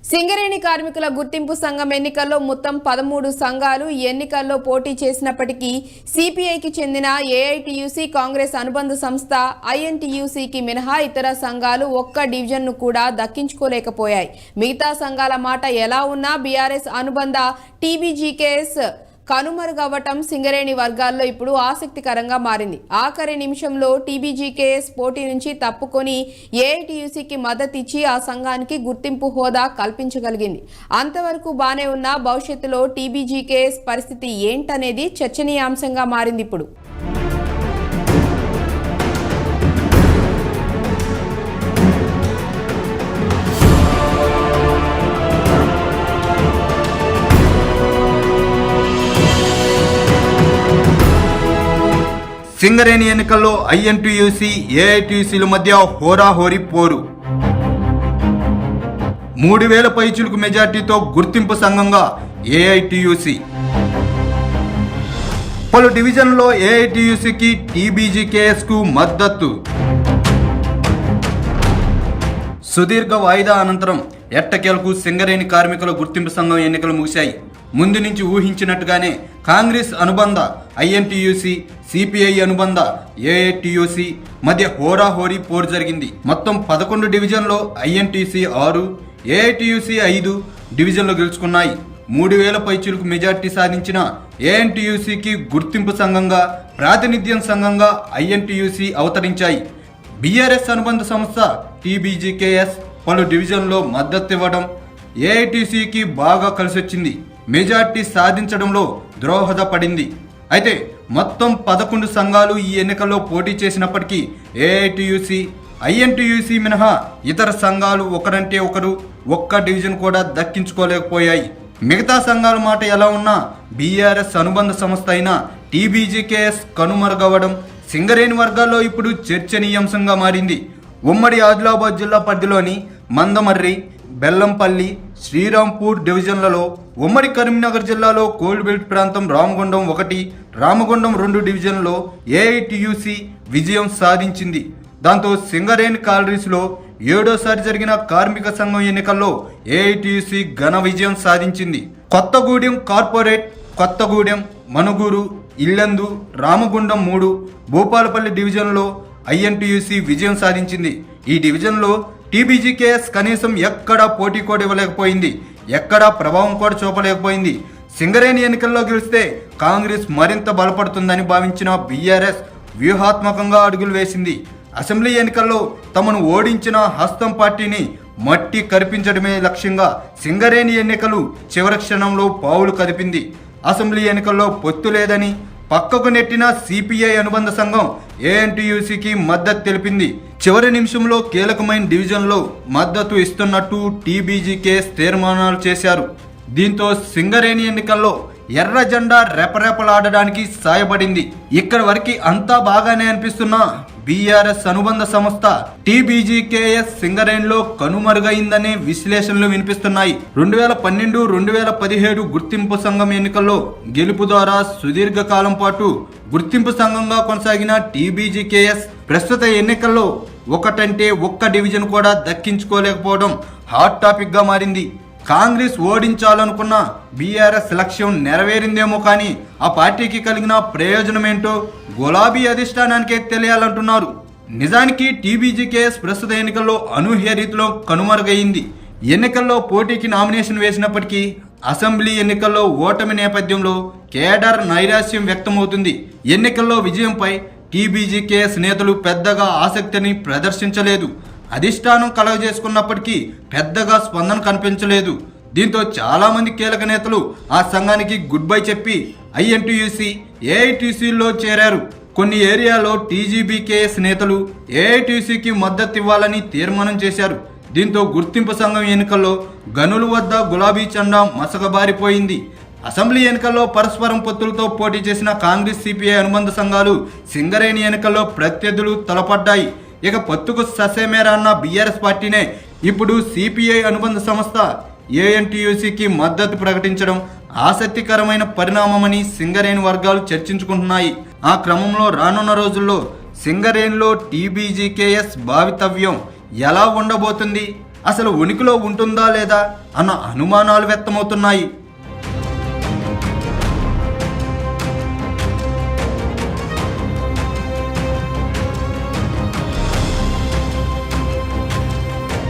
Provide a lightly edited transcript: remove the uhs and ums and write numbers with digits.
సింగరేణి కార్మికుల గుర్తింపు సంఘం ఎన్నికల్లో మొత్తం 13 సంఘాలు ఎన్నికల్లో పోటీ చేసినప్పటికీ సిపిఐకి చెందిన ఏఐటియుసి కాంగ్రెస్ అనుబంధ సంస్థ ఐఎన్టీయూసీకి మినహా ఇతర సంఘాలు ఒక్క డివిజన్ను కూడా దక్కించుకోలేకపోయాయి. మిగతా సంఘాల మాట ఎలా ఉన్నా బీఆర్ఎస్ అనుబంధ టీబీజీకేఎస్ కనుమరుగవ్వటం సింగరేణి వర్గాల్లో ఇప్పుడు ఆసక్తికరంగా మారింది. ఆఖరి నిమిషంలో టీబీజీకేఎస్ పోటీ నుంచి తప్పుకొని ఏఐటీయూసీకి మద్దతు ఇచ్చి ఆ సంఘానికి గుర్తింపు హోదా కల్పించగలిగింది. అంతవరకు బానే ఉన్న భవిష్యత్తులో టీబీజీకేఎస్ పరిస్థితి ఏంటనేది చర్చనీయాంశంగా మారింది. ఇప్పుడు సింగరేణి ఎన్నికల్లో ఐఎన్టీయూసీ ఏఐటీయూసీల మధ్య హోరాహోరీ పోరు. 3000 పైచులకు మెజార్టీతో గుర్తింపు సంఘంగా ఏఐటీయూసీ. పలు డివిజన్లో ఏఐటీయూసీకి టీబీజీకేఎస్కు మద్దతు. సుదీర్ఘ వాయిదా అనంతరం ఎట్టకేలకు సింగరేణి కార్మికుల గుర్తింపు సంఘం ఎన్నికలు ముగిశాయి. ముందు నుంచి ఊహించినట్టుగానే కాంగ్రెస్ అనుబంధ ఐఎన్టీయూసీ, సిపిఐ అనుబంధ ఏఐటీయూసీ మధ్య హోరాహోరీ పోరు జరిగింది. మొత్తం 11 డివిజన్లో ఐఎన్టీసీ 6, ఏఐటీయూసీ 5 డివిజన్లు గెలుచుకున్నాయి. 3000 పైచులకు మెజార్టీ సాధించిన ఏఎన్టీయూసీకి గుర్తింపు సంఘంగా, ప్రాతినిధ్యం సంఘంగా ఐఎన్టీయూసీ అవతరించాయి. బీఆర్ఎస్ అనుబంధ సంస్థ టీబీజీకేఎస్ పలు డివిజన్లో మద్దతు ఇవ్వడం ఏఐటీసీకి బాగా కలిసొచ్చింది. మెజార్టీ సాధించడంలో దోహదపడింది. అయితే మొత్తం 11 సంఘాలు ఈ ఎన్నికల్లో పోటీ చేసినప్పటికీ ఏఐటీయూసీ, ఐఎన్టీయూసీ మినహా ఇతర సంఘాలు ఒకరంటే ఒకరు ఒక్క డివిజన్ కూడా దక్కించుకోలేకపోయాయి. మిగతా సంఘాల మాట ఎలా ఉన్నా బీఆర్ఎస్ అనుబంధ సంస్థ అయిన టీబీజీకేఎస్ కనుమరుగవ్వడం సింగరేణి వర్గాల్లో ఇప్పుడు చర్చనీయాంశంగా మారింది. ఉమ్మడి ఆదిలాబాద్ జిల్లా పరిధిలోని మందమర్రి, బెల్లంపల్లి, శ్రీరాంపూర్ డివిజన్లలో, ఉమ్మడి కరీంనగర్ జిల్లాలో కోల్బెల్ట్ ప్రాంతం రామగుండం 1, రామగుండం 2 డివిజన్లో ఏఐటీయూసీ విజయం సాధించింది. దాంతో సింగరేణి కాలరీస్లో 7వసారి జరిగిన కార్మిక సంఘం ఎన్నికల్లో ఏఐటీయూసీ ఘన విజయం సాధించింది. కొత్తగూడెం కార్పొరేట్, కొత్తగూడెం, మనుగూరు, ఇల్లందు, రామగుండం 3, భూపాలపల్లి డివిజన్లో ఐఎన్టీయూసీ విజయం సాధించింది. ఈ డివిజన్లో టీబీజీకేఎస్ కనీసం ఎక్కడా పోటీ కూడా ఇవ్వలేకపోయింది, ఎక్కడా ప్రభావం కూడా చూపలేకపోయింది. సింగరేణి ఎన్నికల్లో గెలిస్తే కాంగ్రెస్ మరింత బలపడుతుందని భావించిన బీఆర్ఎస్ వ్యూహాత్మకంగా అడుగులు వేసింది. అసెంబ్లీ ఎన్నికల్లో తమను ఓడించిన హస్తం పార్టీని మట్టి కరిపించడమే లక్ష్యంగా సింగరేణి ఎన్నికలు చివరి క్షణంలో పావులు కదిపింది. అసెంబ్లీ ఎన్నికల్లో పొత్తు లేదని పక్కకు నెట్టిన సిపిఐ అనుబంధ సంఘం ఏఎన్టీయూసీకి మద్దతు తెలిపింది. చివరి నిమిషంలో కీలకమైన డివిజన్లో మద్దతు ఇస్తున్నట్టు టీబీజీకేఎస్ తీర్మానాలు చేశారు. దీంతో సింగరేణి ఎన్నికల్లో ఎర్ర జెండా రెపరెపలాడడానికి సాయపడింది. ఇక్కడి వరకు అంతా బాగానే అనిపిస్తున్నా బీఆర్ఎస్ అనుబంధ సంస్థ టీబీజీకేఎస్ సింగరేణిలో కనుమరుగైందనే విశ్లేషణలు వినిపిస్తున్నాయి. 2012, 2017 గుర్తింపు సంఘం ఎన్నికల్లో గెలుపు ద్వారా సుదీర్ఘకాలం పాటు గుర్తింపు సంఘంగా కొనసాగిన టీబీజీకేఎస్ ప్రస్తుత ఎన్నికల్లో ఒకటంటే ఒక్క డివిజన్ కూడా దక్కించుకోలేకపోవడం హాట్ టాపిక్ గా మారింది. కాంగ్రెస్ ఓడించాలనుకున్న బీఆర్ఎస్ లక్ష్యం నెరవేరిందేమో కానీ ఆ పార్టీకి కలిగిన ప్రయోజనమేంటో గులాబీ అధిష్టానానికే తెలియాలంటున్నారు. నిజానికి టీబీజీకేఎస్ ప్రస్తుత ఎన్నికల్లో అనూహ్య రీతిలో కనుమరుగైంది. ఎన్నికల్లో పోటీకి నామినేషన్ వేసినప్పటికీ అసెంబ్లీ ఎన్నికల్లో ఓటమి నేపథ్యంలో కేడర్ నైరాశ్యం వ్యక్తమవుతుంది. ఎన్నికల్లో విజయంపై టీబీజీకేఎస్ నేతలు పెద్దగా ఆసక్తిని ప్రదర్శించలేదు. అధిష్టానం కలగజేసుకున్నప్పటికీ పెద్దగా స్పందన కనిపించలేదు. దీంతో చాలా మంది కీలక నేతలు ఆ సంఘానికి గుడ్ బై చెప్పి ఐఎన్టీయూసీ, ఏఐటీసీలో చేరారు. కొన్ని ఏరియాలో టీజీబీకేఎస్ నేతలు ఏఐటీసీకి మద్దతు ఇవ్వాలని తీర్మానం చేశారు. దీంతో గుర్తింపు సంఘం ఎన్నికల్లో గనుల వద్ద గులాబీ చండా మసకబారిపోయింది. అసెంబ్లీ ఎన్నికల్లో పరస్పరం పొత్తులతో పోటీ చేసిన కాంగ్రెస్, సిపిఐ అనుబంధ సంఘాలు సింగరేణి ఎన్నికల్లో ప్రత్యర్థులు తలపడ్డాయి. ఇక పొత్తుకు ససేమేరా అన్న బీఆర్ఎస్ పార్టీనే ఇప్పుడు సిపిఐ అనుబంధ సంస్థ ఏఎన్టీయూసీకి మద్దతు ప్రకటించడం ఆసక్తికరమైన పరిణామమని సింగరేణి వర్గాలు చర్చించుకుంటున్నాయి. ఆ క్రమంలో రానున్న రోజుల్లో సింగరేణిలో టీబీజీకేఎస్ భావితవ్యం ఎలా ఉండబోతుంది, అసలు ఉనికిలో ఉంటుందా లేదా అన్న అనుమానాలు వ్యక్తమవుతున్నాయి.